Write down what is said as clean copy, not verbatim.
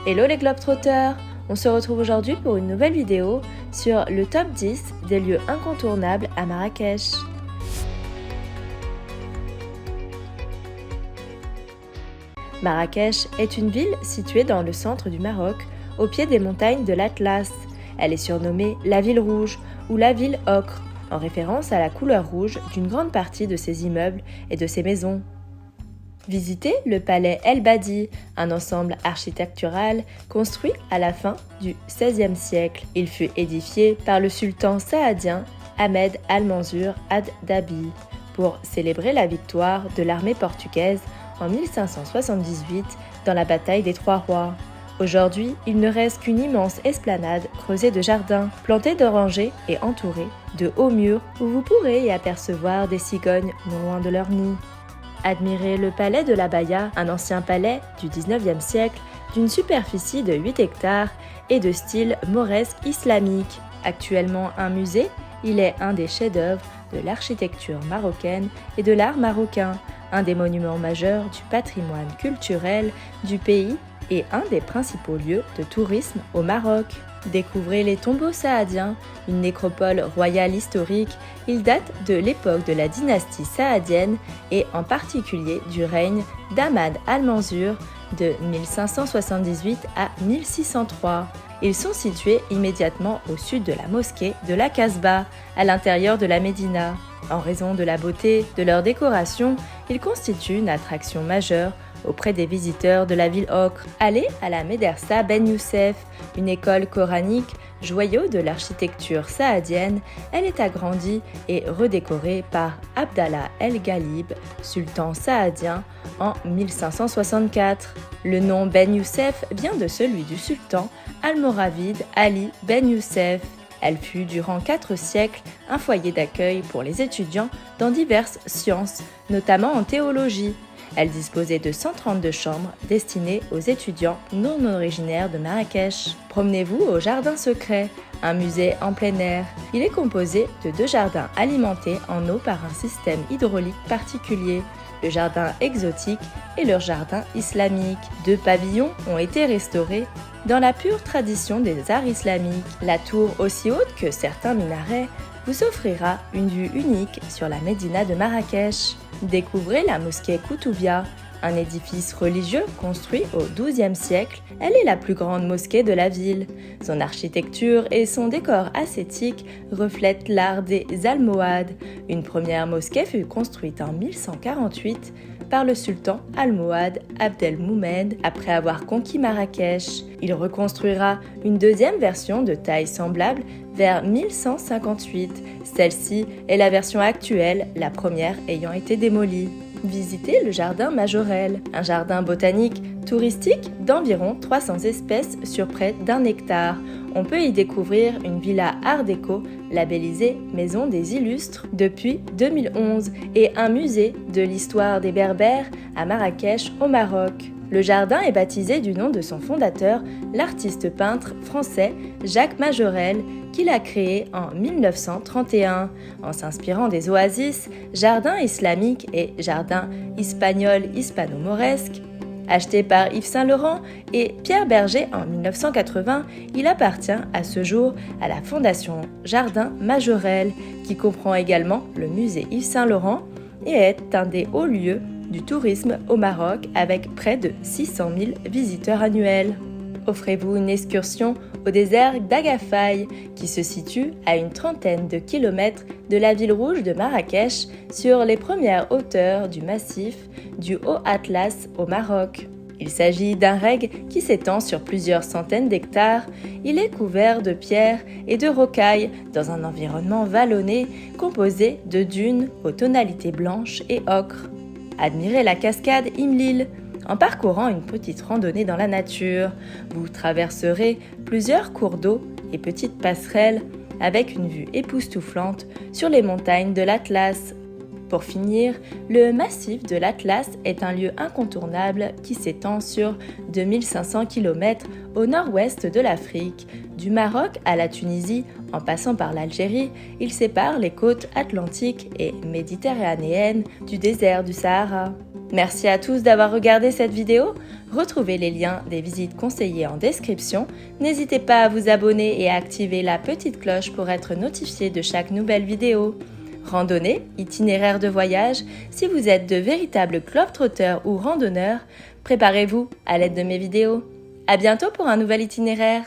Hello les Globetrotters! On se retrouve aujourd'hui pour une nouvelle vidéo sur le top 10 des lieux incontournables à Marrakech. Marrakech est une ville située dans le centre du Maroc, au pied des montagnes de l'Atlas. Elle est surnommée la ville rouge ou la ville ocre, en référence à la couleur rouge d'une grande partie de ses immeubles et de ses maisons. Visitez le palais El Badi, un ensemble architectural construit à la fin du XVIe siècle. Il fut édifié par le sultan saadien Ahmed Al-Mansur ad-Dabi pour célébrer la victoire de l'armée portugaise en 1578 dans la bataille des Trois Rois. Aujourd'hui, il ne reste qu'une immense esplanade creusée de jardins, plantée d'orangers et entourée de hauts murs où vous pourrez y apercevoir des cigognes non loin de leur nid. Admirez le palais de la Baïa, un ancien palais du XIXe siècle d'une superficie de 8 hectares et de style mauresque islamique. Actuellement un musée, il est un des chefs-d'œuvre de l'architecture marocaine et de l'art marocain, un des monuments majeurs du patrimoine culturel du pays et un des principaux lieux de tourisme au Maroc. Découvrez les tombeaux saadiens, une nécropole royale historique. Ils datent de l'époque de la dynastie saadienne et en particulier du règne d'Ahmad Al-Mansur de 1578 à 1603. Ils sont situés immédiatement au sud de la mosquée de la Casbah, à l'intérieur de la Médina. En raison de la beauté de leur décoration, ils constituent une attraction majeure auprès des visiteurs de la ville ocre. Allez à la Médersa Ben Youssef, une école coranique, joyau de l'architecture saadienne. Elle est agrandie et redécorée par Abdallah el-Ghalib, sultan saadien, en 1564. Le nom Ben Youssef vient de celui du sultan almoravide Ali Ben Youssef. Elle fut durant 4 siècles un foyer d'accueil pour les étudiants dans diverses sciences, notamment en théologie. Elle disposait de 132 chambres destinées aux étudiants non originaires de Marrakech. Promenez-vous au Jardin Secret, un musée en plein air. Il est composé de 2 jardins alimentés en eau par un système hydraulique particulier, le jardin exotique et le jardin islamique. 2 pavillons ont été restaurés dans la pure tradition des arts islamiques. La tour, aussi haute que certains minarets, vous offrira une vue unique sur la médina de Marrakech. Découvrez la mosquée Koutoubia, un édifice religieux construit au XIIe siècle. Elle est la plus grande mosquée de la ville. Son architecture et son décor ascétique reflètent l'art des Almohades. Une première mosquée fut construite en 1148 par le sultan almohade Abdelmoumed après avoir conquis Marrakech. Il reconstruira une deuxième version de taille semblable vers 1158. Celle-ci est la version actuelle, la première ayant été démolie. Visitez le jardin Majorelle, un jardin botanique touristique d'environ 300 espèces sur près d'1 hectare. On peut y découvrir une villa art déco labellisée Maison des Illustres depuis 2011 et un musée de l'histoire des Berbères à Marrakech au Maroc. Le jardin est baptisé du nom de son fondateur, l'artiste peintre français Jacques Majorelle, qui l'a créé en 1931. En s'inspirant des oasis, jardin islamique et jardin espagnol hispano-mauresque, acheté par Yves Saint Laurent et Pierre Berger en 1980, il appartient à ce jour à la Fondation Jardin Majorelle, qui comprend également le musée Yves Saint Laurent et est un des hauts lieux du tourisme au Maroc avec près de 600 000 visiteurs annuels. Offrez-vous une excursion au désert d'Agafay, qui se situe à une trentaine de kilomètres de la ville rouge de Marrakech, sur les premières hauteurs du massif du Haut Atlas au Maroc. Il s'agit d'un reg qui s'étend sur plusieurs centaines d'hectares. Il est couvert de pierres et de rocailles dans un environnement vallonné composé de dunes aux tonalités blanches et ocre. Admirez la cascade Imlil. En parcourant une petite randonnée dans la nature, vous traverserez plusieurs cours d'eau et petites passerelles avec une vue époustouflante sur les montagnes de l'Atlas. Pour finir, le massif de l'Atlas est un lieu incontournable qui s'étend sur 2500 km au nord-ouest de l'Afrique. Du Maroc à la Tunisie, en passant par l'Algérie, il sépare les côtes atlantiques et méditerranéennes du désert du Sahara. Merci à tous d'avoir regardé cette vidéo. Retrouvez les liens des visites conseillées en description. N'hésitez pas à vous abonner et à activer la petite cloche pour être notifié de chaque nouvelle vidéo. Randonnée, itinéraire de voyage, si vous êtes de véritables globetrotters ou randonneurs, préparez-vous à l'aide de mes vidéos. À bientôt pour un nouvel itinéraire.